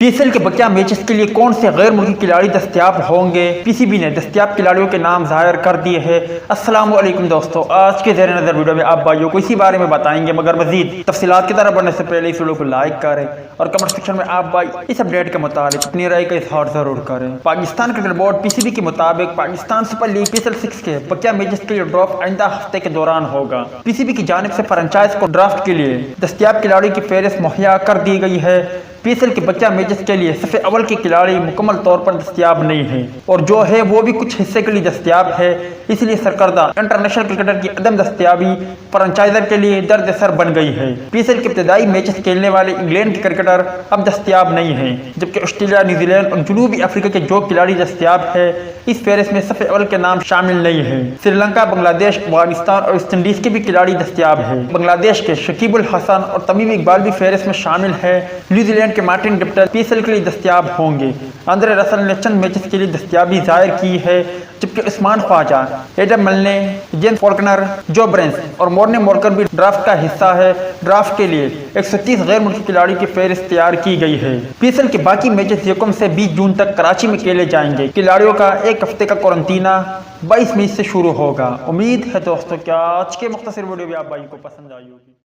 PSL کے بقیہ matches کے لیے کون سے غیر ملکی کھلاڑی دستیاب ہوں گے؟ PCB نے دستیاب کھلاڑیوں کے نام ظاہر کر دیے ہیں۔ السلام علیکم دوستو، آج کے زیر نظر ویڈیو میں آپ بھائیوں کو اسی بارے میں بتائیں گے، مگر مزید تفصیلات کی طرف بڑھنے سے پہلے اس ویڈیو کو لائک کریں اور کمنٹ سیکشن میں آپ بھائی اس اپڈیٹ کے متعلق اپنی رائے کا اظہار ضرور کریں۔ پاکستان کرکٹ بورڈ PCB کے مطابق پاکستان سپر لیگ PSL 6 کے بقیہ میچز کے لیے ڈراپ آئندہ ہفتے کے دوران ہوگا۔ PCB کی جانب سے فرنچائز کو ڈرافٹ کے لیے دستیاب کھلاڑی کی فہرست مہیا کر دی گئی ہے۔ PSL کے بقیہ میچز کے لیے صف اول کے کھلاڑی مکمل طور پر دستیاب نہیں ہیں، اور جو ہے وہ بھی کچھ حصے کے لیے دستیاب ہے، اس لیے سرکردہ انٹرنیشنل کرکٹر کی عدم دستیابی فرنچائزر کے لیے درد سر بن گئی ہے۔ PSL کے ابتدائی میچز کھیلنے والے انگلینڈ کے کرکٹر اب دستیاب نہیں ہیں، جبکہ آسٹریلیا، نیوزی لینڈ اور جنوبی افریقہ کے جو کھلاڑی دستیاب ہے اس فہرست میں صف اول کے نام شامل نہیں ہیں۔ سری لنکا، بنگلہ دیش، افغانستان اور ویسٹ انڈیز کے بھی کھلاڑی دستیاب ہیں۔ بنگلہ دیش کے شکیب الحسن اور تمیم اقبال بھی فہرست میں شامل ہیں۔ نیوزی لینڈ کے مارٹن گپٹل PSL کے لیے دستیاب ہوں گے۔ آندرے رسل نے چند میچز کے لیے دستیابی ظاہر کی ہے، جبکہ عثمان خواجہ، ایڈم ملنے، جیمز فالکنر، جو برنس اور مورنے مورکر بھی ڈرافٹ کا حصہ ہے۔ ڈرافٹ کے لیے 130 غیر ملکی کھلاڑی کی فہرست تیار کی گئی ہے۔ PSL کے باقی میچز 1 سے 20 جون تک کراچی میں کھیلے جائیں گے۔ کھلاڑیوں کا ایک ہفتے کا قرنطینہ 22 مئی سے شروع ہوگا۔ امید ہے دوستوں کہ آج کے مختصر ویڈیو بھی آپ بھائی کو پسند آئی ہوگی۔